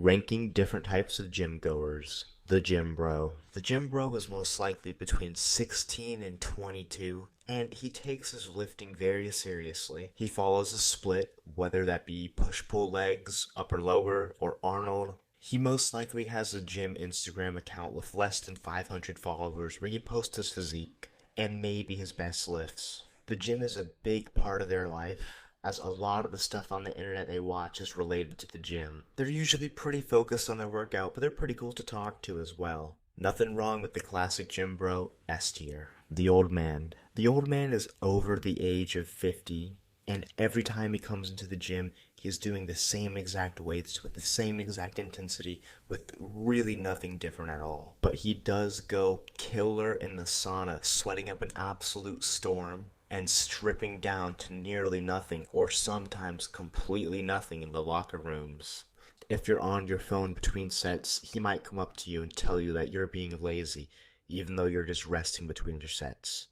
Ranking different types of gym goers. The gym bro. The gym bro is most likely between 16 and 22, and he takes his lifting very seriously. He follows a split, whether that be push-pull legs, upper lower, or Arnold. He most likely has a gym Instagram account with less than 500 followers where he posts his physique and maybe his best lifts. The gym is a big part of their life, as a lot of the stuff on the internet they watch is related to the gym. They're usually pretty focused on their workout, but they're pretty cool to talk to as well. Nothing wrong with the classic gym bro, S tier. The old man. The old man is over the age of 50, and every time he comes into the gym, he's doing the same exact weights with the same exact intensity with really nothing different at all. But he does go killer in the sauna, sweating up an absolute storm and stripping down to nearly nothing or sometimes completely nothing in the locker rooms. If you're on your phone between sets, he might come up to you and tell you that you're being lazy, even though you're just resting between your sets.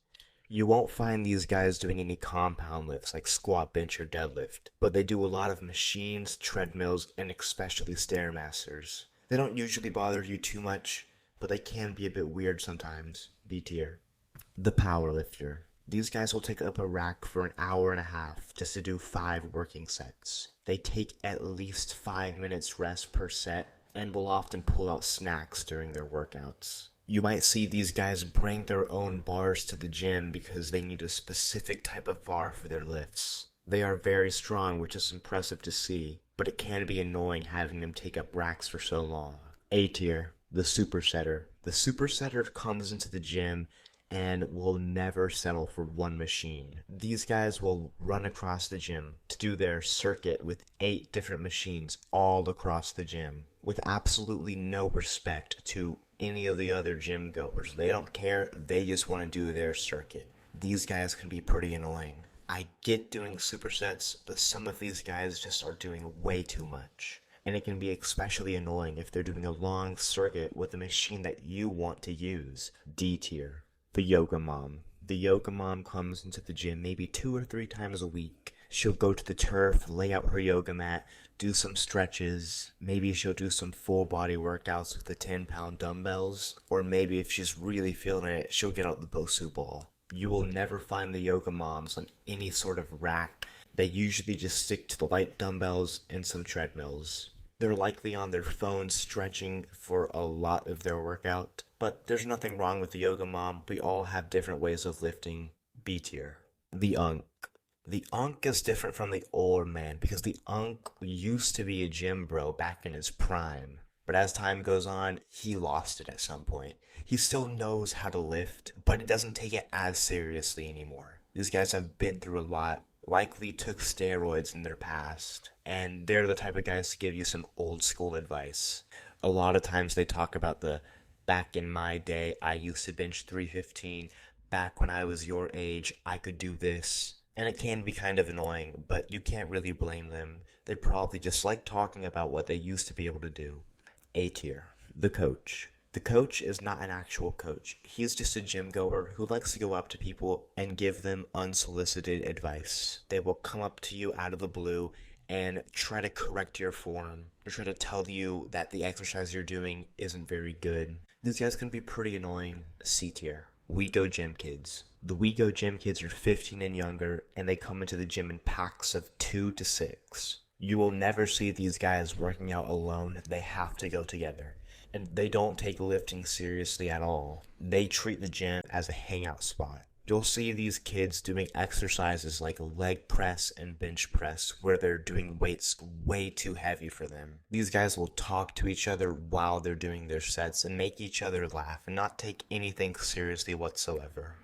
You won't find these guys doing any compound lifts like squat, bench, or deadlift, but they do a lot of machines, treadmills, and especially Stairmasters. They don't usually bother you too much, but they can be a bit weird sometimes. B tier. The powerlifter. These guys will take up a rack for an hour and a half just to do 5 working sets. They take at least 5 minutes rest per set and will often pull out snacks during their workouts. You might see these guys bring their own bars to the gym because they need a specific type of bar for their lifts. They are very strong, which is impressive to see, but it can be annoying having them take up racks for so long. A tier, the supersetter. The supersetter comes into the gym and will never settle for one machine. These guys will run across the gym to do their circuit with 8 different machines all across the gym with absolutely no respect to any of the other gym goers. They don't care, they just want to do their circuit. These guys can be pretty annoying. I get doing supersets, but some of these guys just are doing way too much. And it can be especially annoying if they're doing a long circuit with a machine that you want to use. D tier. The yoga mom. The yoga mom comes into the gym maybe 2 or 3 times a week. She'll go to the turf, lay out her yoga mat, do some stretches. Maybe she'll do some full body workouts with the 10-pound dumbbells. Or maybe if she's really feeling it, she'll get out the Bosu ball. You will never find the yoga moms on any sort of rack. They usually just stick to the light dumbbells and some treadmills. They're likely on their phones stretching for a lot of their workout. But there's nothing wrong with the yoga mom. We all have different ways of lifting. B tier. The unk. The unk is different from the old man because the unk used to be a gym bro back in his prime. But as time goes on, he lost it at some point. He still knows how to lift, but it doesn't take it as seriously anymore. These guys have been through a lot, likely took steroids in their past, and they're the type of guys to give you some old school advice. A lot of times they talk about the back in my day, I used to bench 315. Back when I was your age, I could do this. And it can be kind of annoying, but you can't really blame them. They probably just like talking about what they used to be able to do. A tier. The coach. The coach is not an actual coach. He's just a gym goer who likes to go up to people and give them unsolicited advice. They will come up to you out of the blue and try to correct your form, or try to tell you that the exercise you're doing isn't very good. These guys can be pretty annoying. C tier. We Go Gym Kids. The We Go Gym Kids are 15 and younger, and they come into the gym in packs of 2 to 6. You will never see these guys working out alone. They have to go together. And they don't take lifting seriously at all. They treat the gym as a hangout spot. You'll see these kids doing exercises like leg press and bench press where they're doing weights way too heavy for them. These guys will talk to each other while they're doing their sets and make each other laugh and not take anything seriously whatsoever.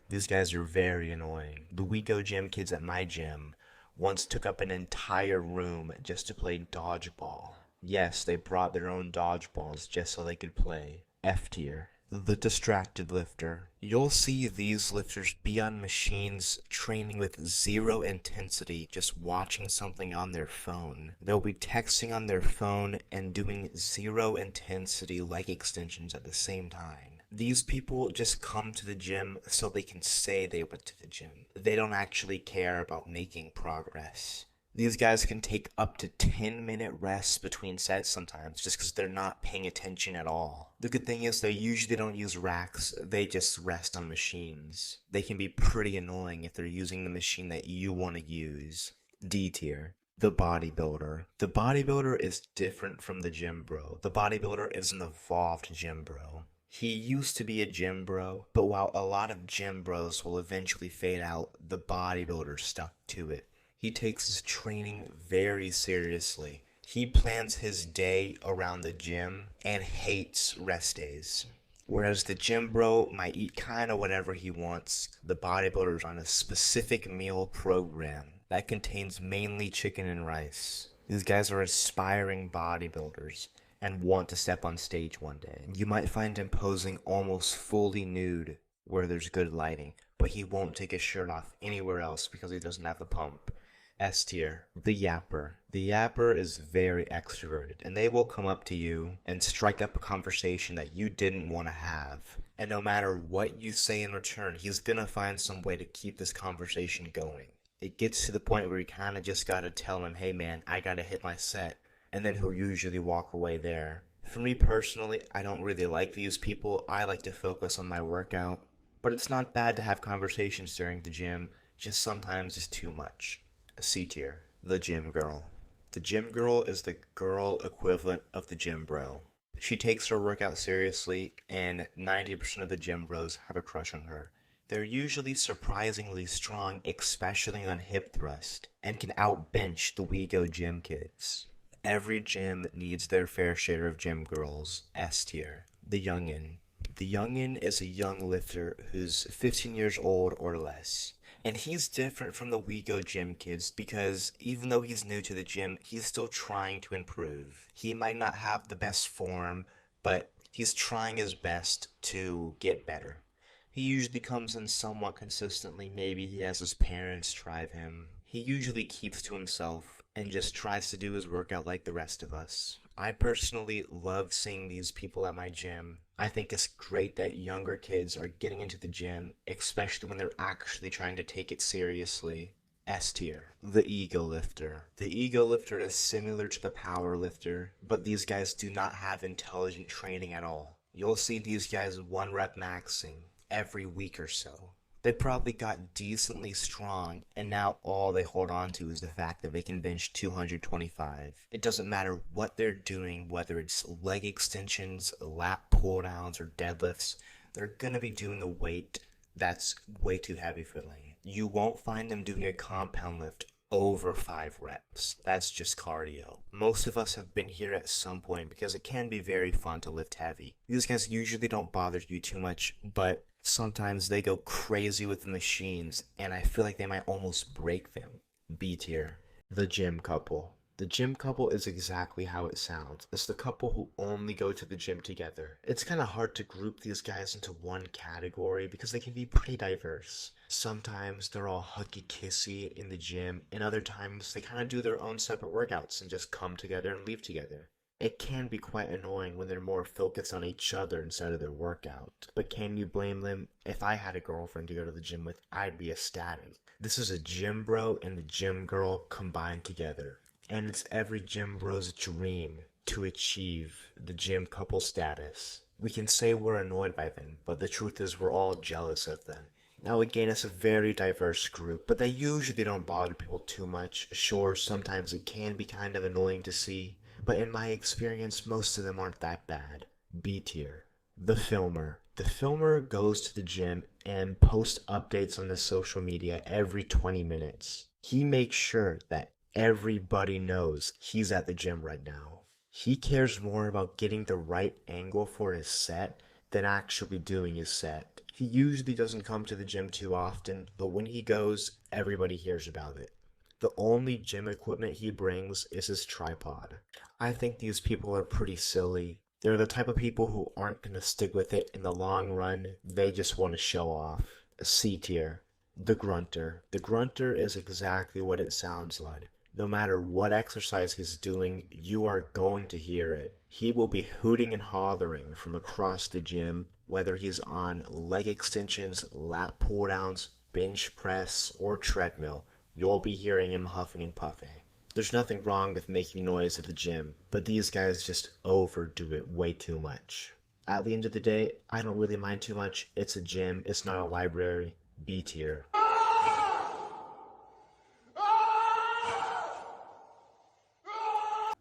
These guys are very annoying. The We Go Gym Kids at my gym once took up an entire room just to play dodgeball. Yes, they brought their own dodgeballs just so they could play. F tier. The distracted lifter. You'll see these lifters be on machines training with 0 intensity, just watching something on their phone. They'll be texting on their phone and doing 0 intensity leg extensions at the same time. These people just come to the gym so they can say they went to the gym. They don't actually care about making progress. These guys can take up to 10-minute rests between sets sometimes just because they're not paying attention at all. The good thing is they usually don't use racks, they just rest on machines. They can be pretty annoying if they're using the machine that you want to use. D tier. The bodybuilder. The bodybuilder is different from the gym bro. The bodybuilder is an evolved gym bro. He used to be a gym bro, but while a lot of gym bros will eventually fade out, the bodybuilder stuck to it. He takes his training very seriously. He plans his day around the gym and hates rest days. Whereas the gym bro might eat kind of whatever he wants, the bodybuilder's on a specific meal program that contains mainly chicken and rice. These guys are aspiring bodybuilders and want to step on stage one day. You might find him posing almost fully nude where there's good lighting, but he won't take his shirt off anywhere else because he doesn't have the pump. S tier, the yapper. The yapper is very extroverted, and they will come up to you and strike up a conversation that you didn't want to have. And no matter what you say in return, he's gonna find some way to keep this conversation going. It gets to the point where you kind of just gotta tell him, hey man, I gotta hit my set, and then he'll usually walk away there. For me personally, I don't really like these people. I like to focus on my workout, but it's not bad to have conversations during the gym, just sometimes it's too much. C tier, the gym girl. The gym girl is the girl equivalent of the gym bro. She takes her workout seriously, and 90% of the gym bros have a crush on her. They're usually surprisingly strong, especially on hip thrust, and can outbench the WeGo gym kids. Every gym needs their fair share of gym girls. S tier, the youngin. The youngin is a young lifter who's 15 years old or less. And he's different from the WeGo gym kids because even though he's new to the gym, he's still trying to improve. He might not have the best form, but he's trying his best to get better. He usually comes in somewhat consistently. Maybe he has his parents drive him. He usually keeps to himself and just tries to do his workout like the rest of us. I personally love seeing these people at my gym. I think it's great that younger kids are getting into the gym, especially when they're actually trying to take it seriously. S tier, the ego lifter. The ego lifter is similar to the power lifter, but these guys do not have intelligent training at all. You'll see these guys one rep maxing every week or so. They probably got decently strong, and now all they hold on to is the fact that they can bench 225. It doesn't matter what they're doing, whether it's leg extensions, lat pull downs, or deadlifts, they're gonna be doing the weight that's way too heavy for them. You won't find them doing a compound lift over 5 reps. That's just cardio. Most of us have been here at some point because it can be very fun to lift heavy. These guys usually don't bother you too much, but sometimes they go crazy with the machines, and I feel like they might almost break them. B tier, the gym couple. The gym couple is exactly how it sounds. It's the couple who only go to the gym together. It's kind of hard to group these guys into one category because they can be pretty diverse. Sometimes they're all huggy-kissy in the gym, and other times they kind of do their own separate workouts and just come together and leave together. It can be quite annoying when they're more focused on each other instead of their workout. But can you blame them? If I had a girlfriend to go to the gym with, I'd be ecstatic. This is a gym bro and a gym girl combined together. And it's every gym bro's dream to achieve the gym couple status. We can say we're annoyed by them, but the truth is we're all jealous of them. Now again, it's a very diverse group, but they usually don't bother people too much. Sure, sometimes it can be kind of annoying to see, but in my experience, most of them aren't that bad. B tier, the filmer. The filmer goes to the gym and posts updates on the social media every 20 minutes. He makes sure that everybody knows he's at the gym right now. He cares more about getting the right angle for his set than actually doing his set. He usually doesn't come to the gym too often, but when he goes, everybody hears about it. The only gym equipment he brings is his tripod. I think these people are pretty silly. They're the type of people who aren't going to stick with it in the long run. They just want to show off. C tier, the grunter. The grunter is exactly what it sounds like. No matter what exercise he's doing, you are going to hear it. He will be hooting and hollering from across the gym, whether he's on leg extensions, lat pull downs, bench press, or treadmill. You'll be hearing him huffing and puffing. There's nothing wrong with making noise at the gym, but these guys just overdo it way too much. At the end of the day, I don't really mind too much. It's a gym, it's not a library. B tier.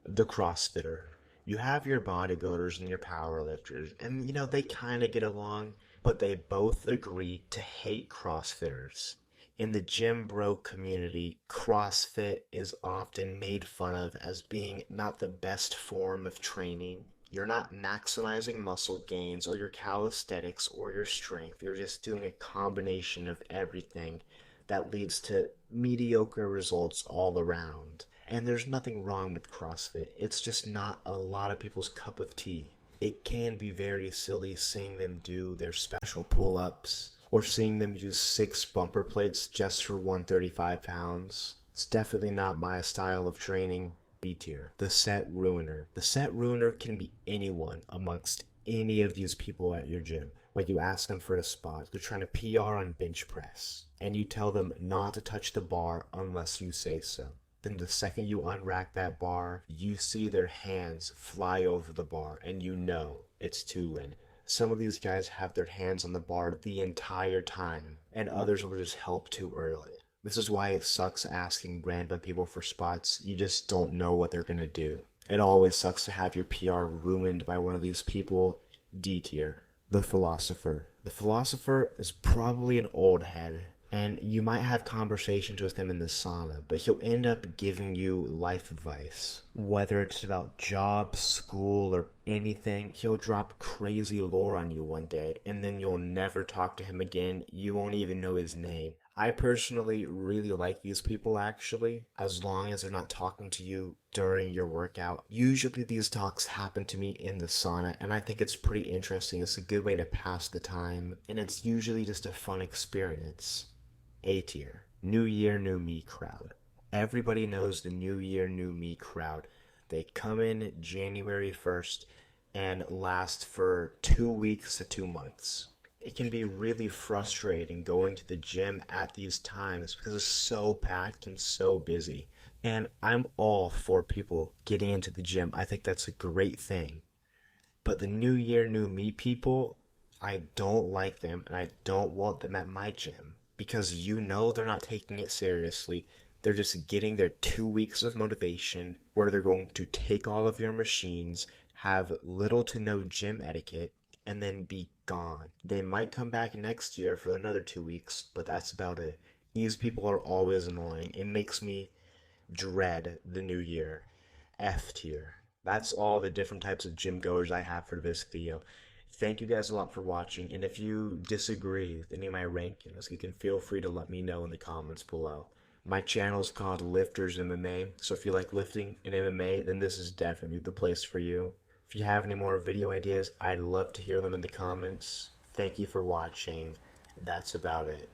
The CrossFitter. You have your bodybuilders and your powerlifters, and they kind of get along, but they both agree to hate CrossFitters. In the gym bro community, CrossFit is often made fun of as being not the best form of training. You're not maximizing muscle gains or your calisthenics or your strength. You're just doing a combination of everything that leads to mediocre results all around. And there's nothing wrong with CrossFit. It's just not a lot of people's cup of tea. It can be very silly seeing them do their special pull-ups or seeing them use 6 bumper plates just for 135 pounds. It's definitely not my style of training. B tier. The set ruiner. The set ruiner can be anyone amongst any of these people at your gym. When you ask them for a spot, they're trying to PR on bench press, and you tell them not to touch the bar unless you say so. Then the second you unrack that bar, you see their hands fly over the bar, and you know it's too late. Some of these guys have their hands on the bar the entire time, and others will just help too early. This is why it sucks asking random people for spots. You just don't know what they're gonna do. It always sucks to have your PR ruined by one of these people. D tier. The Philosopher. The Philosopher is probably an old head, and you might have conversations with him in the sauna, but he'll end up giving you life advice. Whether it's about jobs, school, or anything, he'll drop crazy lore on you one day, and then you'll never talk to him again. You won't even know his name. I personally really like these people, actually, as long as they're not talking to you during your workout. Usually these talks happen to me in the sauna, and I think it's pretty interesting. It's a good way to pass the time, and it's usually just a fun experience. A tier. New Year, New Me crowd. Everybody knows the New Year, New Me crowd. They come in January 1st and last for 2 weeks to 2 months. It can be really frustrating going to the gym at these times because it's so packed and so busy. And I'm all for people getting into the gym. I think that's a great thing. But the New Year, New Me people, I don't like them, and I don't want them at my gym because they're not taking it seriously. They're just getting their 2 weeks of motivation where they're going to take all of your machines, have little to no gym etiquette, and then be gone. They might come back next year for another 2 weeks, but that's about it. These people are always annoying. It makes me dread the new year. F tier. That's all the different types of gym goers I have for this video. Thank you guys a lot for watching, and if you disagree with any of my rankings, you can feel free to let me know in the comments below. My channel is called Lifters MMA, so if you like lifting and MMA, then this is definitely the place for you. If you have any more video ideas, I'd love to hear them in the comments. Thank you for watching. That's about it.